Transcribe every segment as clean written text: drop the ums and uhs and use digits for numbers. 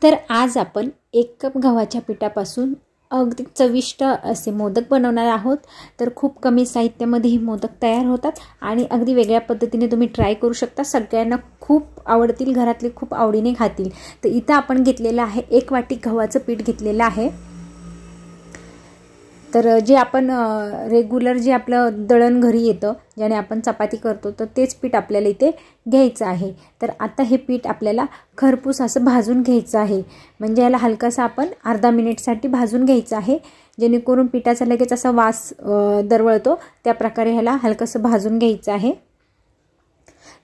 तर आज आपण 1 कप गव्हाच्या पिठापासून अगदी चविष्ट असे मोदक बनवणार आहोत। तर खूप कमी साहित्यामध्ये हे मोदक तयार होतात आणि अगदी वेगळ्या पद्धतीने तुम्ही ट्राय करू शकता। सगळ्यांना खूप आवडतील, घरातले खूप आवडीने खातील। तर इथं आपण घेतलेलं आहे 1 वाटी गव्हाचं पीठ घेतलेलं आहे। तर जे आपण रेग्युलर जे आपलं दळण घरी येतं, ज्याने आपण चपाती करतो, तर तेच पीठ आपल्याला इथे घ्यायचं आहे। तर आता हे पीठ आपल्याला खरपूस असं भाजून घ्यायचं आहे। म्हणजे याला हलकासा आपण अर्धा मिनिटसाठी भाजून घ्यायचं आहे, जेणेकरून पिठाचा लगेच असा वास दरवळतो, त्या प्रकारे ह्याला हलकसं भाजून घ्यायचं आहे।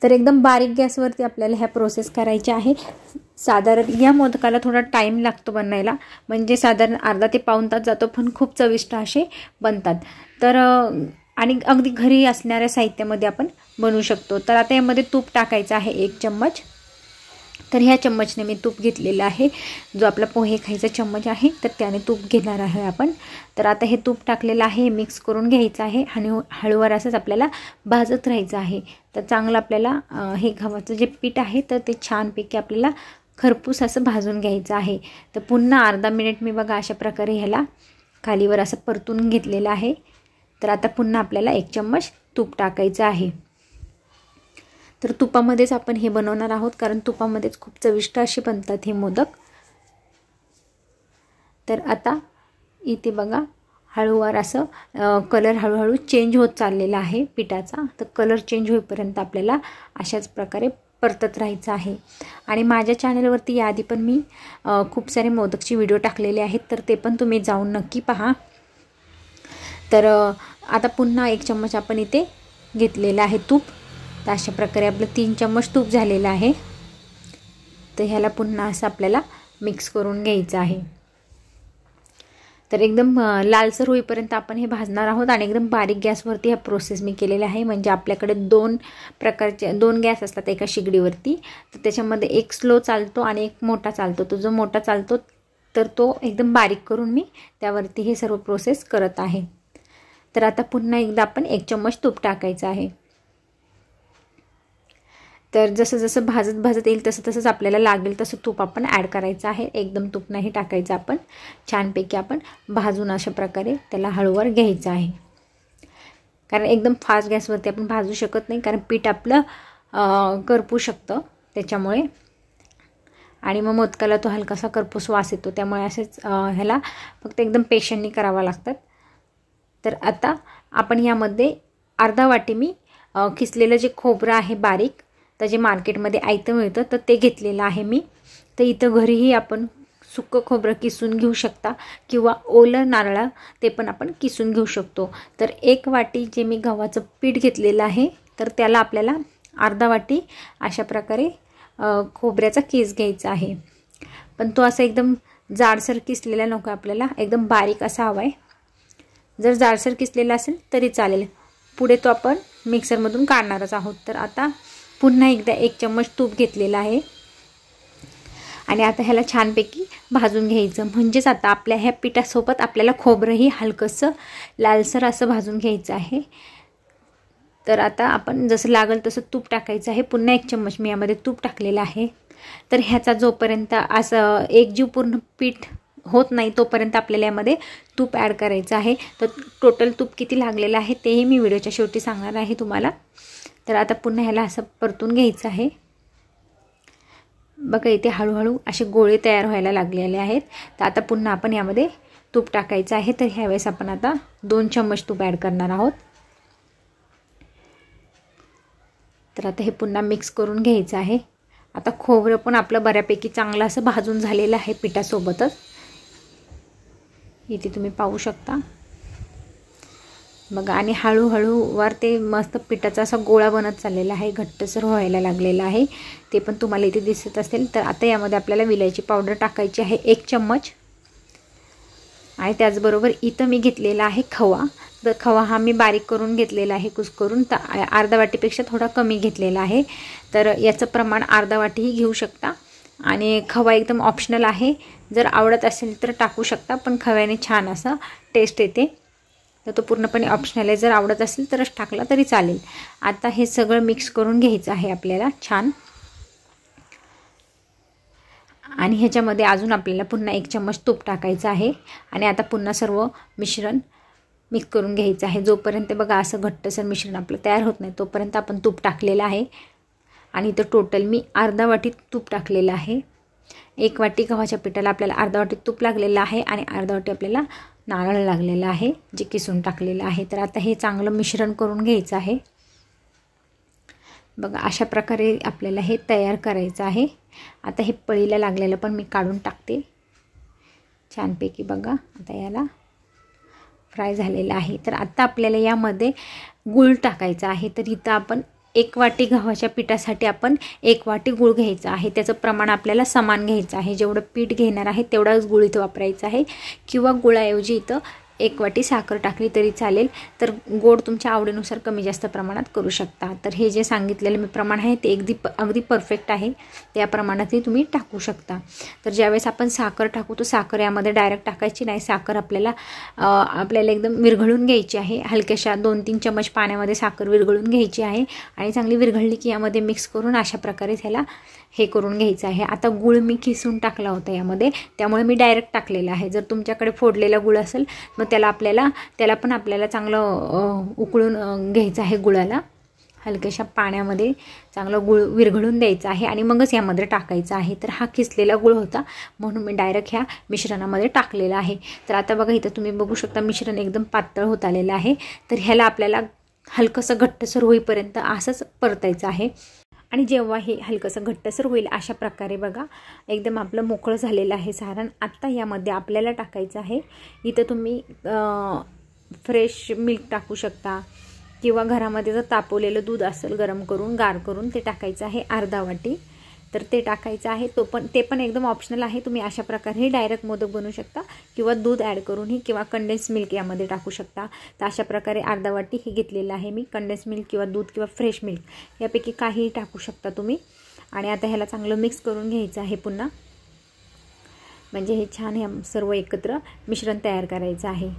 तर एकदम बारीक गॅसवरती आपल्याला ह्या प्रोसेस करायची आहे। साधारण या मोदकाला थोडा टाइम लागतो बनायला, म्हणजे साधारण अर्धा ते पाऊण तास जातो, पण खूप चविष्ट असे बनतात। तर आणि अगदी घरी असणाऱ्या साहित्यामध्ये आपण बनवू शकतो। तर आता यामध्ये तूप टाकायचं आहे 1 चम्मच। तर ह्या चम्मचने मी तूप घेतलेलं आहे, जो आपला पोहे खायचा चम्मच आहे, तर त्याने तूप घेणार आहे आपण। तर आता हे तूप टाकलेलं आहे, मिक्स करून घ्यायचं आहे आणि हळूवार असंच आपल्याला भाजत राहायचं आहे। तर चांगलं आपल्याला हे गव्हाचं जे पीठ आहे तर ते छानपैकी आपल्याला खरपूस असं भाजून घ्यायचं आहे। तर पुन्हा अर्धा मिनिट मी बघा अशा प्रकारे ह्याला खालीवर असं परतून घेतलेलं आहे। तर आता पुन्हा आपल्याला 1 चम्मच तूप टाकायचं आहे। तर तुपामध्येच आपण हे बनवणार आहोत, कारण तुपामध्येच खूप चविष्ट असे बनतात हे मोदक। तर आता इथे बघा हळूवार असं कलर हळूहळू चेंज होत चाललेला आहे पिठाचा। तर कलर चेंज होईपर्यंत आपल्याला अशाच प्रकारे परतत राहायचं आहे। आणि माझ्या चॅनलवरती याआधी पण मी खूप सारे मोदकचे व्हिडिओ टाकलेले आहेत, तर ते पण तुम्ही जाऊन नक्की पहा। तर आता पुन्हा 1 चम्मच आपण इथे घेतलेलं आहे तूप। तर अशा प्रकारे आपलं 3 चम्मच तूप झालेलं आहे। तर ह्याला पुन्हा असं आपल्याला मिक्स करून घ्यायचं आहे। तर एकदम लालसर होईपर्यंत आपण हे भाजणार आहोत आणि एकदम बारीक गॅसवरती हा प्रोसेस मी केलेला आहे। म्हणजे आपल्याकडे 2 प्रकारचे 2 गॅस असतात एका शेगडीवरती। तर त्याच्यामध्ये एक स्लो चालतो आणि एक मोठा चालतो। तो जो मोठा चालतो तर तो एकदम बारीक करून मी त्यावरती हे सर्व प्रोसेस करत आहे। तर आता पुन्हा एकदा आपण 1 चम्मच तूप टाकायचं आहे। तर जसं जसं भाजत येईल तसं आपल्याला लागेल तसं तूप आपण ॲड करायचं आहे। एकदम तूप नाही टाकायचं आपण, छानपैकी आपण भाजून अशा प्रकारे त्याला हळूवार घ्यायचं आहे। कारण एकदम फास्ट गॅसवरती आपण भाजू शकत नाही, कारण पीठ आपलं करपू शकतं त्याच्यामुळे, आणि मग मोदकाला तो हलकासा करपूस वास येतो। त्यामुळे असेच ह्याला फक्त एकदम पेशंटनी करावं लागतात। तर आता आपण यामध्ये अर्धा वाटी मी किसलेलं जे खोबरं आहे बारीक, तर जे मार्केटमध्ये आयतं मिळतं तर ते घेतलेलं आहे मी। तर इथं घरीही आपण सुकं खोबरं किसून घेऊ शकता, किंवा ओलं नारळ ते पण आपण किसून घेऊ शकतो। तर 1 वाटी जे मी गव्हाचं पीठ घेतलेलं आहे, तर त्याला आपल्याला अर्धा वाटी अशा प्रकारे खोबऱ्याचा किस घ्यायचा आहे। पण तो असा एकदम जाडसर किसलेला नको आपल्याला, एकदम बारीक असा हवा आहे। जर जाडसर किसलेला असेल तरी चालेल। पुढे तो आपण मिक्सरमधून काढणारच आहोत। तर आता पुन्हा एकदा 1 चम्मच तूप घेतलेला आहे आणि आता ह्याला छानपैकी भाजून घ्यायचं। म्हणजेच आता आपल्या ह्या पिठासोबत आपल्याला खोबरंही हलकंसं लालसर असं भाजून घ्यायचं आहे। तर आता आपण जसं लागेल तसं तूप टाकायचं आहे। पुन्हा 1 चम्मच मी यामध्ये तूप टाकलेलं आहे। तर ह्याचा जोपर्यंत असं एकजीव पूर्ण पीठ होत नाही तोपर्यंत आपल्याला यामध्ये तूप ॲड करायचं आहे। तर टोटल तूप किती लागलेलं आहे तेही मी व्हिडिओच्या शेवटी सांगणार आहे तुम्हाला। तर आता पुन्हा ह्याला असं परतून घ्यायचं आहे। बघा इथे हळूहळू असे गोळे तयार व्हायला लागलेले आहेत। तर आता पुन्हा आपण यामध्ये तूप टाकायचं आहे। तर ह्यावेळेस आपण आता 2 चम्मच तूप ॲड करणार आहोत। तर आता हे पुन्हा मिक्स करून घ्यायचं आहे। आता खोबरं पण आपलं बऱ्यापैकी चांगलं असं भाजून झालेलं आहे पिठासोबतच, इथे तुम्ही पाहू शकता बघा। आणि हळूहळू वर ते मस्त पिठाचा असा गोळा बनत चाललेला आहे, घट्टसर व्हायला लागलेला आहे, ते पण तुम्हाला इथे दिसत असेल। तर आता यामध्ये आपल्याला विलायची पावडर टाकायची आहे 1 चम्मच, आणि त्याचबरोबर इथं मी घेतलेला आहे खवा। तर खवा हा मी बारीक करून घेतलेला आहे कुस्करून, तर अर्धा वाटीपेक्षा थोडा कमी घेतलेला आहे। तर याचं प्रमाण अर्धा वाटीही घेऊ शकता। आणि खवा एकदम ऑप्शनल आहे, जर आवडत असेल तर टाकू शकता, पण खव्याने छान असं टेस्ट येते। तर तो पूर्णपणे ऑप्शनल आहे, जर आवडत असेल तरच टाकला तरी चालेल। आता हे सगळं मिक्स करून घ्यायचं आहे आपल्याला छान। आणि ह्याच्यामध्ये अजून आपल्याला पुन्हा 1 चम्मच तूप टाकायचं आहे आणि आता पुन्हा सर्व मिश्रण मिक्स करून घ्यायचं आहे. जोपर्यंत बघा असं घट्टसर मिश्रण आपलं तयार होत नाही तोपर्यंत आपण तूप टाकलेलं आहे. आणि इथं टोटल मी अर्धा वाटी तूप टाकलेलं आहे. 1 वाटी गव्हाच्या पिठाला आपल्याला अर्धा वाटी तूप लागलेलं आहे आणि अर्धा वाटी आपल्याला नारळ लागलेला आहे जे किसून टाकलेलं आहे. तर आता हे चांगलं मिश्रण करून घ्यायचं आहे. बघा अशा प्रकारे आपल्याला हे तयार करायचं आहे. आता हे पळीला लागलेलं पण मी काढून टाकते छानपैकी. बघा आता याला फ्राय झालेलं आहे. तर आता आपल्याला यामध्ये गूळ टाकायचा आहे. तर इथं आपण 1 वाटी गव्हाच्या पिठासाठी आपण 1 वाटी गूळ घ्यायचा आहे. त्याचं प्रमाण आपल्याला समान घ्यायचं आहे. जेवढं पीठ घेणार आहे तेवढाच गूळ इथं वापरायचा आहे किंवा गुळाऐवजी इथं 1 वाटी साखर टाकली तरी चालेल. तर गोड तुमच्या आवडीनुसार कमी जास्त प्रमाणात करू शकता. तर हे जे सांगितलेलं मी प्रमाण आहे ते अगदी परफेक्ट आहे. त्या प्रमाणातही तुम्ही टाकू शकता. तर ज्यावेळेस आपण साखर टाकू तर साखर यामध्ये डायरेक्ट टाकायची नाही. साखर आपल्याला एकदम विरघळून घ्यायची आहे. हलक्याशा 2-3 चम्मच पाण्यामध्ये साखर विरघळून घ्यायची आहे आणि चांगली विरघळली की यामध्ये मिक्स करून अशा प्रकारे त्याला हे करून घ्यायचं आहे. आता गूळ मी किसून टाकला होता यामध्ये, त्यामुळे मी डायरेक्ट टाकलेला आहे. जर तुमच्याकडे फोडलेला गूळ असेल मग त्याला पण आपल्याला चांगलं उकळून घ्यायचं आहे. गुळाला हलक्याशा पाण्यामध्ये चांगलं गूळ विरघळून द्यायचं आहे आणि मगच यामध्ये टाकायचं आहे. तर हा किसलेला गूळ होता म्हणून मी डायरेक्ट ह्या मिश्रणामध्ये टाकलेला आहे. तर आता बघा इथं तुम्ही बघू शकता मिश्रण एकदम पातळ होत आलेलं आहे. तर ह्याला आपल्याला हलकंसं घट्टसर होईपर्यंत असंच परतायचं आहे. आणि जेव्हा हे हलकंसं घट्टसर होईल अशा प्रकारे बघा एकदम आपलं मोकळं झालेलं आहे सारण. आत्ता यामध्ये आपल्याला टाकायचं आहे. इथं तुम्ही फ्रेश मिल्क टाकू शकता किंवा घरामध्ये जर तापवलेलं दूध असेल गरम करून गार करून ते टाकायचं आहे अर्धा वाटी. तर ते टाकायचं आहे. ते पण एकदम ऑप्शनल आहे. तुम्ही अशा प्रकारे डायरेक्ट मोदक बनवू शकता किंवा दूध ॲड करूनही किंवा कंडेन्स मिल्क यामध्ये टाकू शकता. तर अशा प्रकारे अर्धा वाटी हे घेतलेलं आहे मी. कंडेन्स मिल्क किंवा दूध किंवा फ्रेश मिल्क यापैकी काहीही टाकू शकता तुम्ही. आणि आता ह्याला चांगलं मिक्स करून घ्यायचं आहे पुन्हा. म्हणजे हे छान हे सर्व एकत्र मिश्रण तयार करायचं आहे.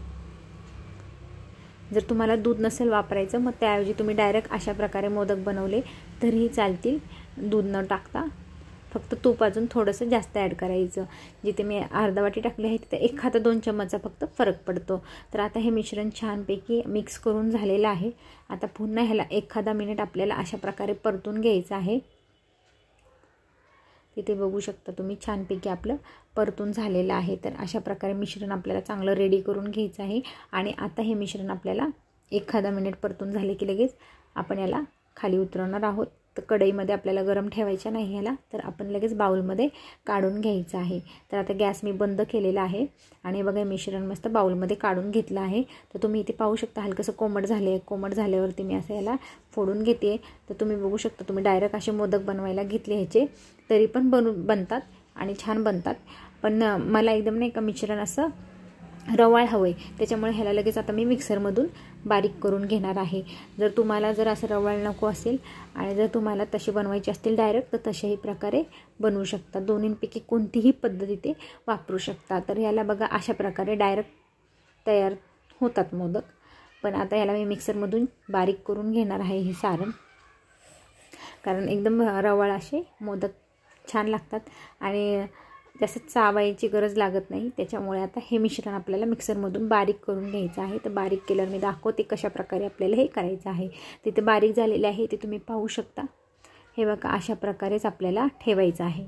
जर तुम्हाला दूध नसेल वापरायचं मग त्याऐवजी तुम्ही डायरेक्ट अशा प्रकारे मोदक बनवले तरीही चालतील दूध न टाकता. फक्त तूप अजून थोडंसं जास्त ॲड करायचं. जिथे मी अर्धा वाटी टाकली आहे तिथे 1-2 चम्मचचा फक्त फरक पडतो. तर आता हे मिश्रण छानपैकी मिक्स करून झालेलं आहे. आता पुन्हा ह्याला 1 मिनिट आपल्याला अशा प्रकारे परतून घ्यायचं आहे. तिथे बघू शकता तुम्ही छानपैकी आपलं परतून झालेलं आहे. तर अशा प्रकारे मिश्रण आपल्याला चांगलं रेडी करून घ्यायचं आहे. आणि आता हे मिश्रण आपल्याला 1 मिनिट परतून झाले की लगेच आपण याला खाली उतरवणार आहोत. तर कढईमध्ये आपल्याला गरम ठेवायचं नाही ह्याला, तर आपण लगेच बाउलमध्ये काढून घ्यायचं आहे. तर आता गॅस मी बंद केलेला आहे आणि बघा मिश्रण मस्त बाउलमध्ये काढून घेतलं आहे. तर तुम्ही इथे पाहू शकता हलकंसं कोमट झाल्यावरती मी असं याला फोडून घेते. तर तुम्ही बघू शकता तुम्ही डायरेक्ट असे मोदक बनवायला घेतले ह्याचे तरी पण बनतात आणि छान बनतात. पण मला एकदम नाही का मिश्रण असं रवाळ हवं आहे, त्याच्यामुळे ह्याला लगेच आता मी मिक्सरमधून बारीक करून घेणार आहे. जर तुम्हाला असं रवाळ नको असेल आणि जर तुम्हाला तशी बनवायची असतील डायरेक्ट तर तशाही प्रकारे बनवू शकता. दोन्हींपैकी कोणतीही पद्धत इथे वापरू शकता. तर ह्याला बघा अशा प्रकारे डायरेक्ट तयार होतात मोदक. पण आता ह्याला मी मिक्सरमधून बारीक करून घेणार आहे हे सारण, कारण एकदम रवाळ असे मोदक छान लागतात आणि जास्त चावायची गरज लागत नाही. त्याच्यामुळे आता हे मिश्रण आपल्याला मिक्सरमधून बारीक करून घ्यायचं आहे. तर बारीक केल्यावर मी दाखवते कशा प्रकारे आपल्याला हे करायचं आहे. तिथे बारीक झालेले आहे ते तुम्ही पाहू शकता. हे बघा अशा प्रकारेच आपल्याला ठेवायचं आहे.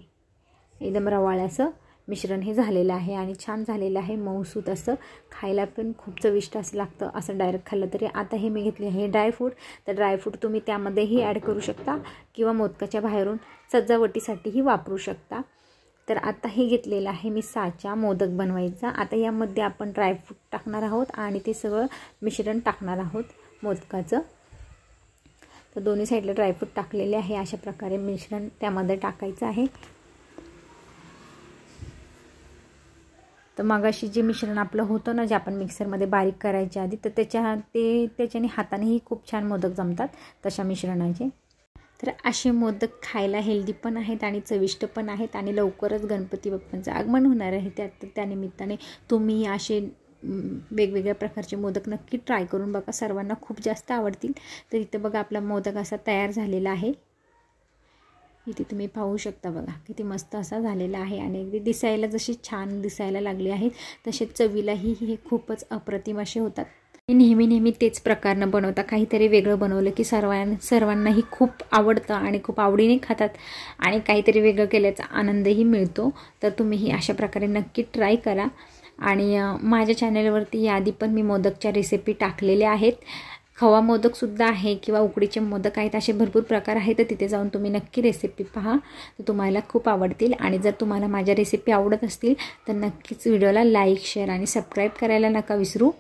एकदम रवाळ असं मिश्रण हे झालेलं आहे आणि छान झालेलं आहे. मऊसूत असं खायला पण खूप चविष्ट असं लागतं असं डायरेक्ट खाल्लं तरी. आता हे मी घेतले आहे ड्रायफ्रूट. तर ड्रायफ्रूट तुम्ही त्यामध्येही ॲड करू शकता किंवा मोदकाच्या बाहेरून सजावटीसाठीही वापरू शकता. तर आता हे घेतलेलं आहे मी साचा मोदक बनवायचा. आता यामध्ये आपण ड्रायफ्रूट टाकणार आहोत आणि ते सगळं मिश्रण टाकणार आहोत मोदकाचं. तर दोन्ही साईडला ड्रायफ्रूट टाकलेले आहे. अशा प्रकारे मिश्रण त्यामध्ये टाकायचं आहे. तर मगाशी जे मिश्रण आपलं होतं ना जे आपण मिक्सरमध्ये बारीक करायच्या आधी, तर त्याच्याने हातानेही खूप छान मोदक जमतात तशा मिश्रणाचे. तर असे मोदक खायला हेल्दी पण आहेत आणि चविष्ट पण आहेत आणि लवकरच गणपती बाप्पांचं आगमन होणार आहे. त्यानिमित्ताने तुम्ही असे वेगवेगळ्या प्रकारचे मोदक नक्की ट्राय करून बघा. सर्वांना खूप जास्त आवडतील. तर इथं बघा आपला मोदक असा तयार झालेला आहे. इथे तुम्ही पाहू शकता बघा किती मस्त असा झालेला आहे आणि अगदी दिसायला जशी छान दिसायला लागली आहेत तसेच चवीलाही हे खूपच अप्रतिम असे होतात. नेहमी तेच प्रकारनं बनवता, काहीतरी वेगळं बनवलं की सर्वांनाही खूप आवडतं आणि खूप आवडीने खातात आणि काहीतरी वेगळं केल्याचा आनंदही मिळतो. तर तुम्हीही अशा प्रकारे नक्की ट्राय करा. आणि माझ्या चॅनलवरती याआधी पण मी मोदकच्या रेसिपी टाकलेल्या आहेत. खवा मोदकसुद्धा आहे किंवा उकडीचे मोदक आहेत, असे भरपूर प्रकार आहेत. तर तिथे जाऊन तुम्ही नक्की रेसिपी पहा, तर तुम्हाला खूप आवडतील. आणि जर तुम्हाला माझ्या रेसिपी आवडत असतील तर नक्कीच व्हिडिओला लाईक, शेअर आणि सबस्क्राईब करायला नका विसरू.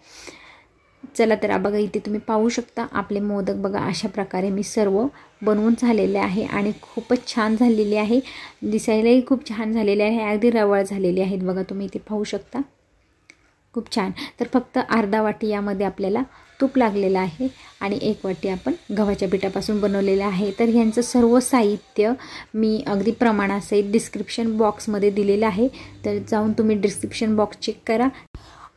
चला तर बघा इथे तुम्ही पाहू शकता आपले मोदक बघा अशा प्रकारे मी सर्व बनवून झालेले आहे आणि खूपच छान झालेले आहे. दिसायलाही खूप छान झालेले आहे, अगदी रवाळ झालेले आहेत बघा तुम्ही इथे पाहू शकता, खूप छान. तर फक्त अर्धा वाटी यामध्ये आपल्याला तूप लागलेलं आहे आणि 1 वाटी आपण गव्हाच्या पिठापासून बनवलेलं आहे. तर ह्यांचं सर्व साहित्य मी अगदी प्रमाणासहित डिस्क्रिप्शन बॉक्समध्ये दिलेलं आहे. तर जाऊन तुम्ही डिस्क्रिप्शन बॉक्स चेक करा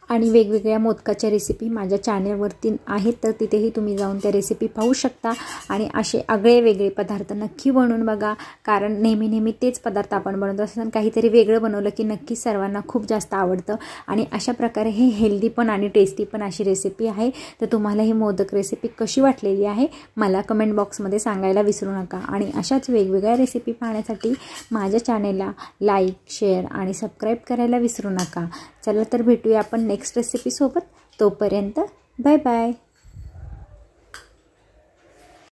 आणि वेगवेगळ्या मोदकाच्या रेसिपी माझ्या चॅनलवरती आहेत, तर तिथेही तुम्ही जाऊन त्या रेसिपी पाहू शकता. आणि असे आगळे वेगळे पदार्थ नक्की बनवून बघा, कारण नेहमी तेच पदार्थ आपण बनवत असताना काहीतरी वेगळं बनवलं की नक्की सर्वांना खूप जास्त आवडतं. आणि अशा प्रकारे हे हेल्दी पण आणि टेस्टी पण अशी रेसिपी आहे. तर तुम्हाला ही मोदक रेसिपी कशी वाटलेली आहे मला कमेंट बॉक्समध्ये सांगायला विसरू नका. आणि अशाच वेगवेगळ्या रेसिपी पाहण्यासाठी माझ्या चॅनलला लाईक, शेअर आणि सबस्क्राईब करायला विसरू नका. चला तर भेटूया आपण नेक्स्ट रेसिपीसोबत. तोपर्यंत बाय बाय.